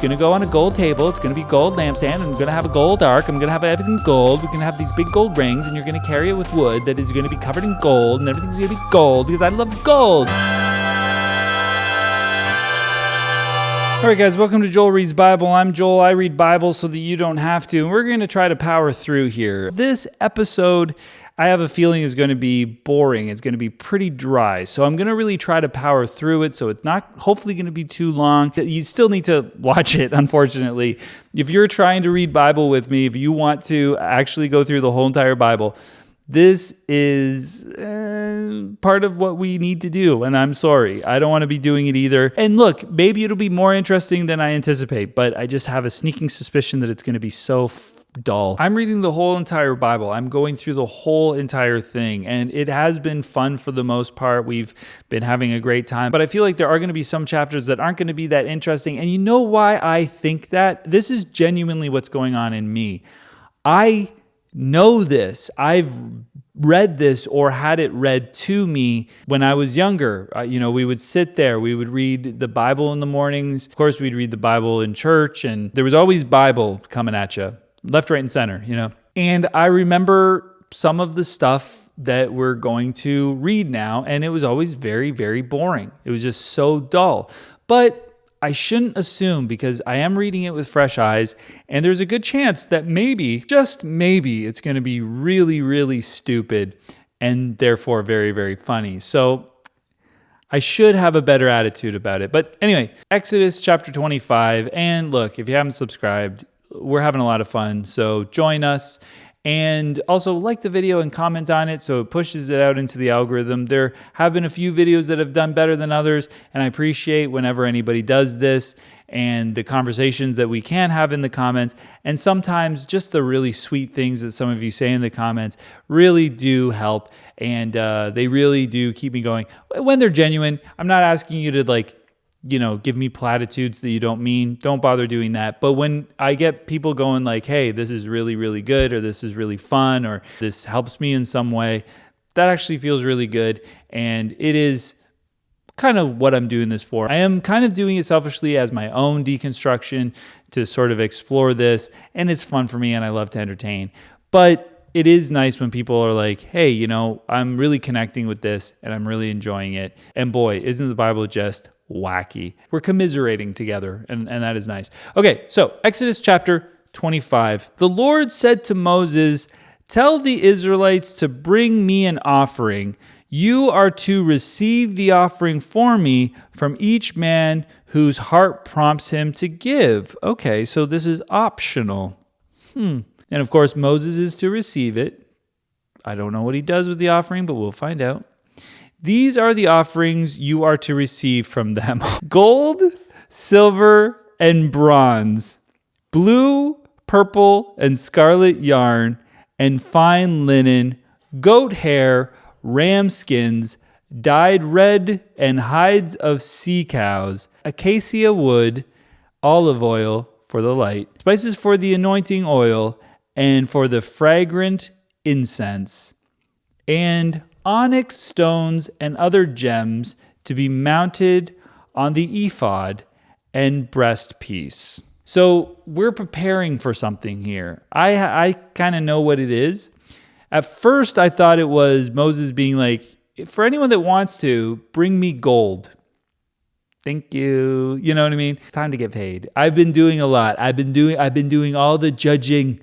Going to go on a gold table. It's going to be gold lampstand. I'm going to have a gold ark. I'm going to have everything gold. We're going to have these big gold rings, and you're going to carry it with wood that is going to be covered in gold, and everything's going to be gold because I love gold. All right, guys, welcome to Joel Reads Bible. I'm Joel. I read Bible so that you don't have to. And we're going to try to power through here. This episode, I have a feeling, is going to be boring. It's going to be pretty dry. So I'm going to really try to power through it. So it's not hopefully going to be too long. You still need to watch it, unfortunately. If you're trying to read Bible with me, if you want to actually go through the whole entire Bible, this is part of what we need to do, and I'm sorry. I don't want to be doing it either. And look, maybe it'll be more interesting than I anticipate, but I just have a sneaking suspicion that it's going to be so dull. I'm reading the whole entire Bible. I'm going through the whole entire thing, and it has been fun for the most part. We've been having a great time, but I feel like there are going to be some chapters that aren't going to be that interesting. And you know why I think that? This is genuinely what's going on in me. I know this. I've read this or had it read to me when I was younger. We would sit there, we would read the Bible in the mornings. Of course, we'd read the Bible in church, and there was always Bible coming at you, left, right, and center, And I remember some of the stuff that we're going to read now, and it was always very, very boring. It was just so dull. But I shouldn't assume, because I am reading it with fresh eyes, and there's a good chance that maybe, just maybe, it's going to be really, really stupid and therefore very, very funny. So I should have a better attitude about it. But anyway, Exodus chapter 25. And look, if you haven't subscribed, we're having a lot of fun. So join us. And also like the video and comment on it so it pushes it out into the algorithm. There have been a few videos that have done better than others, and I appreciate whenever anybody does this and the conversations that we can have in the comments. And sometimes just the really sweet things that some of you say in the comments really do help, and they really do keep me going. When they're genuine, I'm not asking you to give me platitudes that you don't mean. Don't bother doing that. But when I get people going like, hey, this is really, really good, or this is really fun, or this helps me in some way, that actually feels really good. And it is kind of what I'm doing this for. I am kind of doing it selfishly as my own deconstruction to sort of explore this. And it's fun for me, and I love to entertain. But it is nice when people are like, hey, I'm really connecting with this, and I'm really enjoying it. And boy, isn't the Bible just wacky. We're commiserating together, and that is nice. Okay, so Exodus chapter 25. The Lord said to Moses, "Tell the Israelites to bring me an offering. You are to receive the offering for me from each man whose heart prompts him to give." Okay, so this is optional. And of course, Moses is to receive it. I don't know what he does with the offering, but we'll find out. These are the offerings you are to receive from them: gold, silver, and bronze, blue, purple, and scarlet yarn, and fine linen, goat hair, ram skins, dyed red, and hides of sea cows, acacia wood, olive oil for the light, spices for the anointing oil, and for the fragrant incense, and onyx stones and other gems to be mounted on the ephod and breastpiece. So we're preparing for something here. I kind of know what it is. At first, I thought it was Moses being like, for anyone that wants to, bring me gold. Thank you. You know what I mean? It's time to get paid. I've been doing a lot. I've been doing all the judging.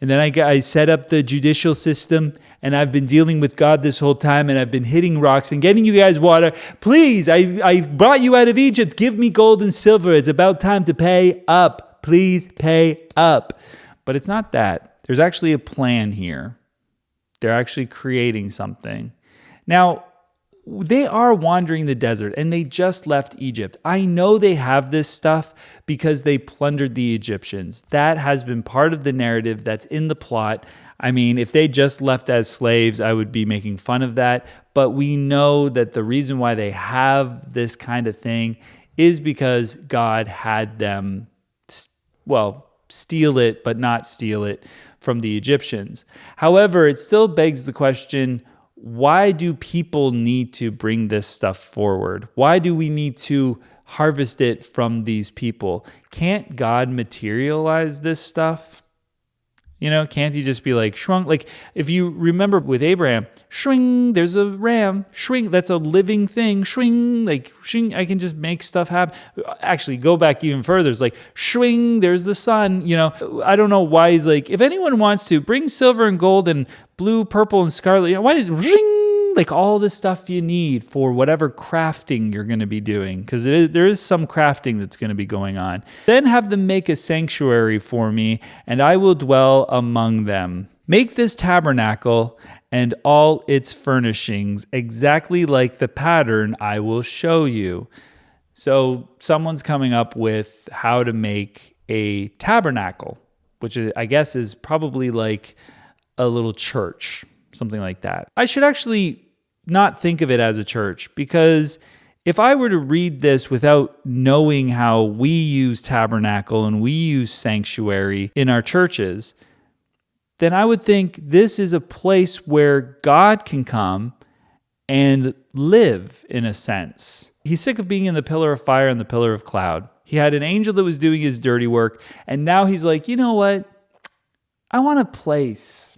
And then I set up the judicial system, and I've been dealing with God this whole time, and I've been hitting rocks and getting you guys water. Please, I brought you out of Egypt. Give me gold and silver. It's about time to pay up. Please pay up. But it's not that. There's actually a plan here. They're actually creating something. Now, they are wandering the desert, and they just left Egypt. I know they have this stuff because they plundered the Egyptians. That has been part of the narrative that's in the plot. I mean, if they just left as slaves, I would be making fun of that. But we know that the reason why they have this kind of thing is because God had them, steal it, but not steal it from the Egyptians. However, it still begs the question, why do people need to bring this stuff forward? Why do we need to harvest it from these people. Can't God materialize this stuff? Can't he just be like, shrunk? Like, if you remember with Abraham, shring, there's a ram, shrink, that's a living thing, shring, like, shring, I can just make stuff happen. Actually, go back even further. It's like, shring, there's the sun. I don't know why he's like, if anyone wants to, bring silver and gold and blue, purple, and scarlet. Why did shring? Like all the stuff you need for whatever crafting you're going to be doing, because there is some crafting that's going to be going on. Then have them make a sanctuary for me, and I will dwell among them. Make this tabernacle and all its furnishings exactly like the pattern I will show you. So someone's coming up with how to make a tabernacle, which I guess is probably like a little church. Something like that. I should actually not think of it as a church, because if I were to read this without knowing how we use tabernacle and we use sanctuary in our churches, then I would think this is a place where God can come and live, in a sense. He's sick of being in the pillar of fire and the pillar of cloud. He had an angel that was doing his dirty work, and now he's like, you know what? I want a place.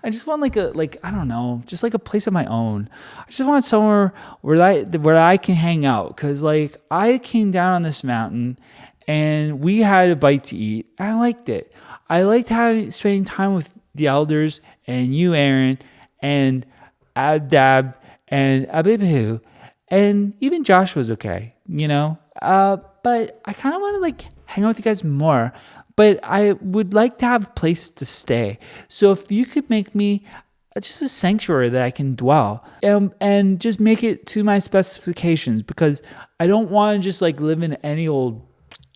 I just want I don't know, just like a place of my own. I just want somewhere where I can hang out, because like I came down on this mountain and we had a bite to eat. And I liked it. I liked spending time with the elders and you, Aaron, and Abdab and Abihu, and even Josh was okay, but I kind of want to hang out with you guys more. But I would like to have a place to stay. So if you could make me just a sanctuary that I can dwell, and just make it to my specifications, because I don't want to just live in any old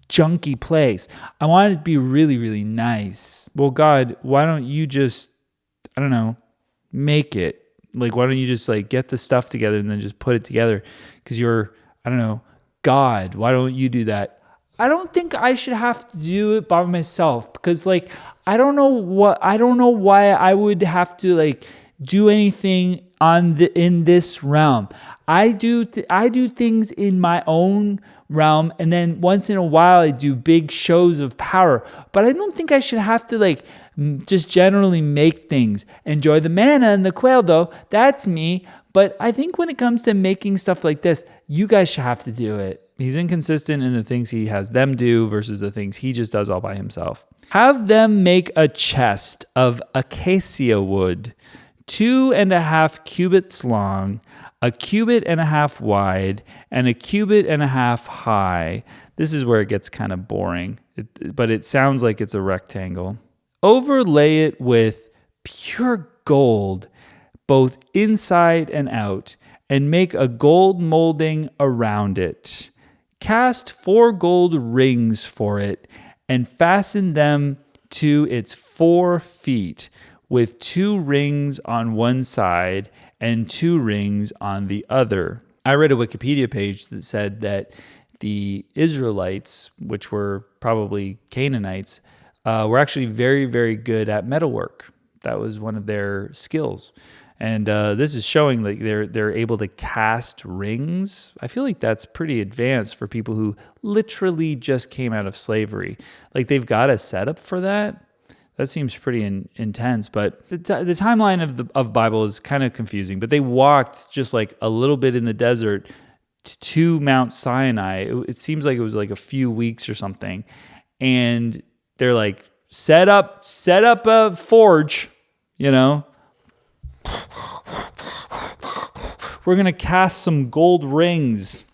junky place. I want it to be really, really nice. Well, God, why don't you just, I don't know, make it? Why don't you just get the stuff together and then just put it together? Because you're, I don't know, God, why don't you do that? I don't think I should have to do it by myself, because I don't know why I would have to do anything in this realm. I do things in my own realm, and then once in a while I do big shows of power. But I don't think I should have to just generally make things. Enjoy the manna and the quail, though. That's me. But I think when it comes to making stuff like this, you guys should have to do it. He's inconsistent in the things he has them do versus the things he just does all by himself. Have them make a chest of acacia wood, 2.5 cubits long, 1.5 cubits wide, and 1.5 cubits high. This is where it gets kind of boring, but it sounds like it's a rectangle. Overlay it with pure gold, both inside and out, and make a gold molding around it. Cast 4 gold rings for it, and fasten them to its 4 feet, with 2 rings on one side and 2 rings on the other. I read a Wikipedia page that said that the Israelites, which were probably Canaanites, were actually very, very good at metalwork. That was one of their skills. And this is showing they're able to cast rings. I feel like that's pretty advanced for people who literally just came out of slavery. They've got a setup for that. That seems pretty intense. But the timeline of Bible is kind of confusing. But they walked just a little bit in the desert to Mount Sinai. It seems like it was a few weeks or something. And they're set up a forge, We're going to cast some gold rings,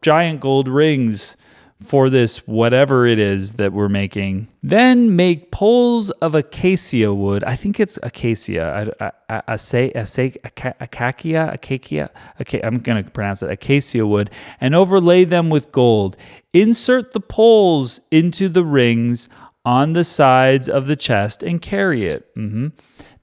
giant gold rings, for this whatever it is that we're making. Then make poles of acacia wood. I think it's acacia. Acacia. I'm going to pronounce it acacia wood, and overlay them with gold. Insert the poles into the rings on the sides of the chest and carry it.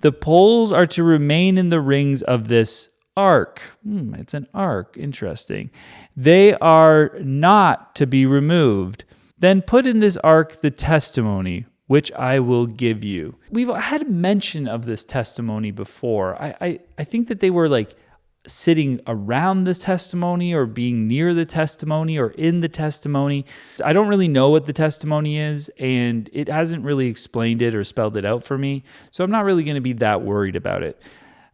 The poles are to remain in the rings of this ark. It's an ark. Interesting. They are not to be removed. Then put in this ark the testimony, which I will give you. We've had mention of this testimony before. I think that they were sitting around this testimony or being near the testimony or in the testimony. I don't really know what the testimony is, and it hasn't really explained it or spelled it out for me, so I'm not really going to be that worried about it.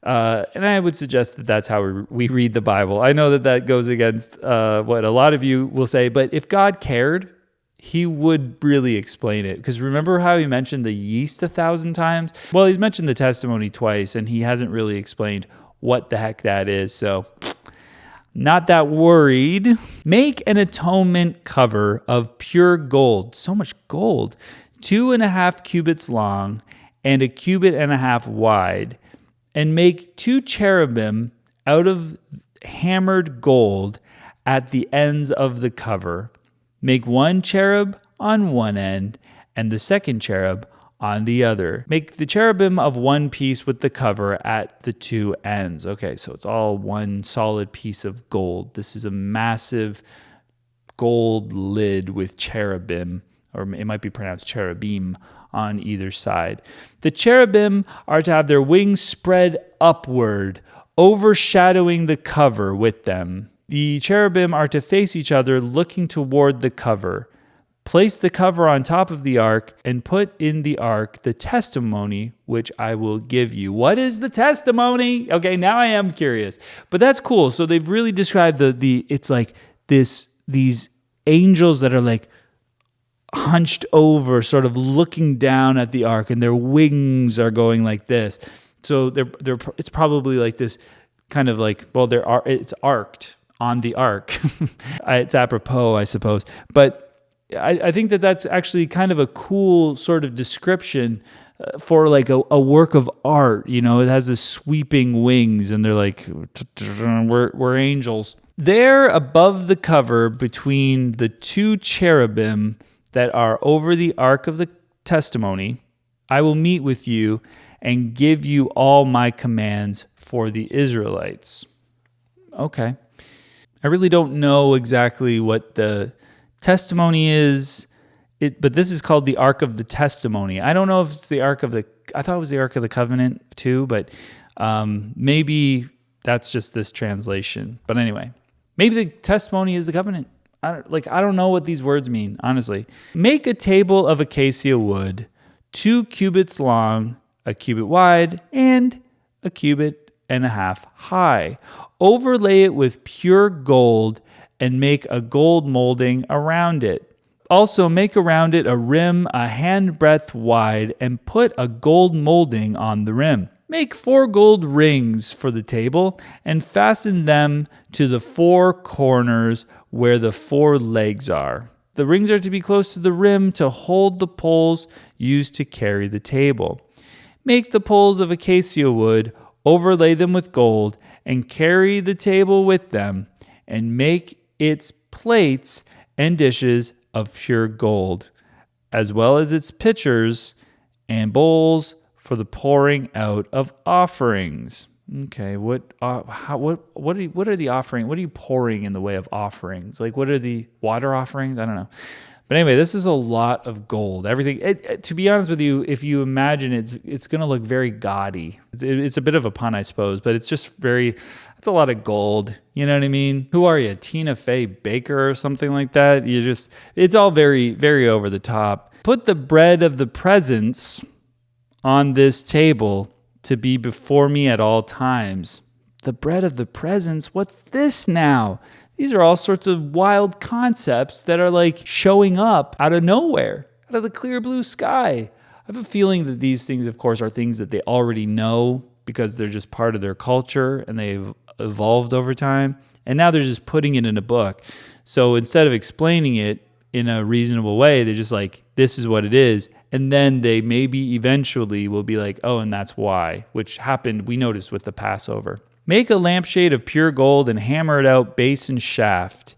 And I would suggest that that's how we read the Bible. I know that that goes against what a lot of you will say, but if God cared, he would really explain it. Because remember how he mentioned the yeast 1,000 times? Well, he's mentioned the testimony twice, and he hasn't really explained what the heck that is. So not that worried. Make an atonement cover of pure gold. So much gold. 2.5 cubits long and 1.5 cubits wide. And make 2 cherubim out of hammered gold at the ends of the cover. Make 1 cherub on one end and the second cherub on the other. Make the cherubim of one piece with the cover at the 2 ends. Okay, so it's all one solid piece of gold. This is a massive gold lid with cherubim, or it might be pronounced cherubim, on either side. The cherubim are to have their wings spread upward, overshadowing the cover with them. The cherubim are to face each other, looking toward the cover. Place the cover on top of the ark and put in the ark the testimony which I will give you. What is the testimony? Okay, now I am curious. But that's cool. So they've really described it's like these angels that are like hunched over, sort of looking down at the ark, and their wings are going like this. So it's probably like this kind of like, well, it's arced on the ark. It's apropos, I suppose. But I think that that's actually kind of a cool sort of description for like a work of art. You know, it has this sweeping wings, and they're like, we're angels. There above the cover between the 2 cherubim that are over the ark of the testimony, I will meet with you and give you all my commands for the Israelites. Okay. I really don't know exactly what the testimony is, but this is called the Ark of the Testimony. I don't know if it's the Ark of the... I thought it was the Ark of the Covenant too, but maybe that's just this translation. But anyway, maybe the testimony is the covenant. I don't know what these words mean, honestly. Make a table of acacia wood, 2 cubits long, 1 cubit wide, and 1.5 cubits high. Overlay it with pure gold and make a gold molding around it. Also make around it a rim a handbreadth wide and put a gold molding on the rim. Make 4 gold rings for the table and fasten them to the 4 corners where the 4 legs are. The rings are to be close to the rim to hold the poles used to carry the table. Make the poles of acacia wood, overlay them with gold, and carry the table with them, and make its plates and dishes of pure gold, as well as its pitchers and bowls for the pouring out of offerings. Okay, what are the offerings? What are you pouring in the way of offerings? Like, what are the water offerings? I don't know. But anyway, this is a lot of gold. Everything. To be honest with you, if you imagine it's going to look very gaudy. It's a bit of a pun, I suppose, but it's just it's a lot of gold. You know what I mean? Who are you, Tina Fey Baker or something like that? It's all very, very over the top. Put the bread of the presence on this table to be before me at all times. The bread of the presence? What's this now? These are all sorts of wild concepts that are like showing up out of nowhere, out of the clear blue sky. I have a feeling that these things, of course, are things that they already know because they're just part of their culture and they've evolved over time. And now they're just putting it in a book. So instead of explaining it in a reasonable way, they're just like, this is what it is. And then they maybe eventually will be like, oh, and that's why, which happened, we noticed with the Passover. Make a lampshade of pure gold and hammer it out base and shaft.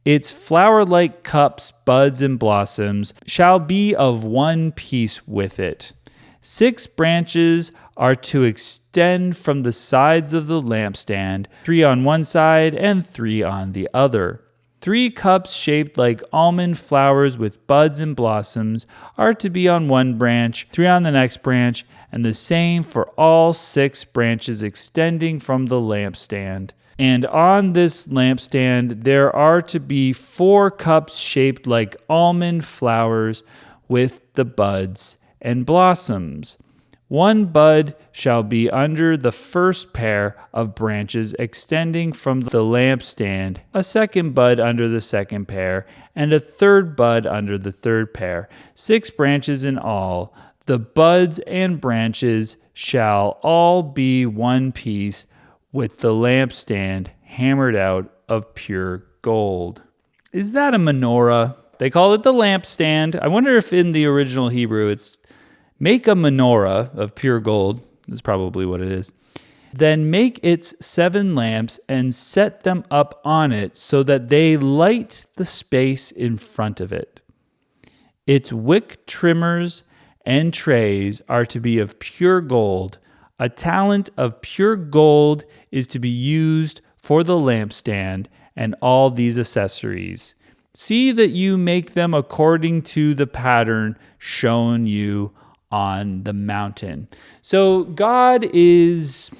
Its flower-like cups, buds, and blossoms shall be of one piece with it. 6 branches are to extend from the sides of the lampstand, 3 on one side and 3 on the other. 3 cups shaped like almond flowers with buds and blossoms are to be on one branch, 3 on the next branch, and the same for all 6 branches extending from the lampstand. And on this lampstand, there are to be 4 cups shaped like almond flowers with the buds and blossoms. 1 bud shall be under the first pair of branches extending from the lampstand, a 2nd bud under the 2nd pair, and a 3rd bud under the 3rd pair, 6 branches in all. The buds and branches shall all be one piece, with the lampstand hammered out of pure gold. Is that a menorah? They call it the lampstand. I wonder if in the original Hebrew it's make a menorah of pure gold. That's probably what it is. Then make its 7 lamps and set them up on it so that they light the space in front of it. Its wick trimmers and trays are to be of pure gold. A talent of pure gold is to be used for the lampstand and all these accessories. See that you make them according to the pattern shown you on the mountain. So God is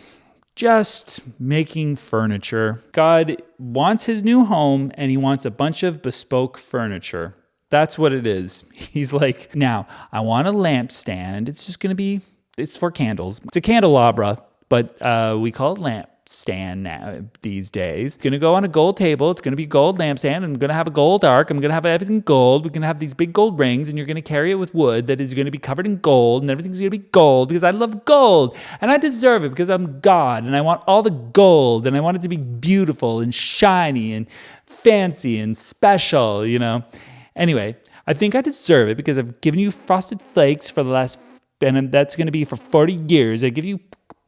just making furniture. God wants his new home and he wants a bunch of bespoke furniture. That's what it is. He's like, now I want a lampstand. It's just going to be, it's for candles. It's a candelabra, but we call it lampstand now these days. It's going to go on a gold table. It's going to be gold lampstand. I'm going to have a gold ark. I'm going to have everything gold. We're going to have these big gold rings, and you're going to carry it with wood that is going to be covered in gold, and everything's going to be gold because I love gold, and I deserve it because I'm God, and I want all the gold, and I want it to be beautiful and shiny and fancy and special, you know. Anyway, I think I deserve it because I've given you frosted flakes for the last, and that's going to be for 40 years. I give you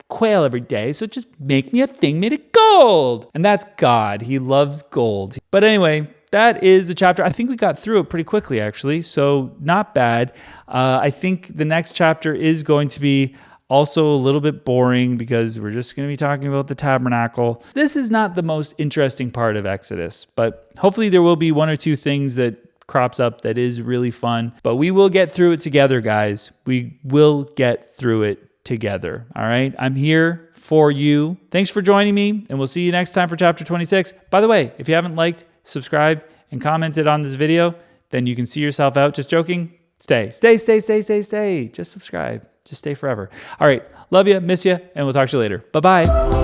quail every day, so just make me a thing made of gold. And that's God. He loves gold. But anyway, that is the chapter. I think we got through it pretty quickly, actually, so not bad. I think the next chapter is going to be also a little bit boring because we're just going to be talking about the tabernacle. This is not the most interesting part of Exodus, but hopefully there will be 1 or 2 things that crops up that is really fun, but we will get through it together, guys. We will get through it together. All right. I'm here for you. Thanks for joining me, and we'll see you next time for chapter 26. By the way, if you haven't liked, subscribed, and commented on this video, then you can see yourself out. Just joking. Stay. Just subscribe. Just stay forever. All right. Love you. Miss you. And we'll talk to you later. Bye-bye.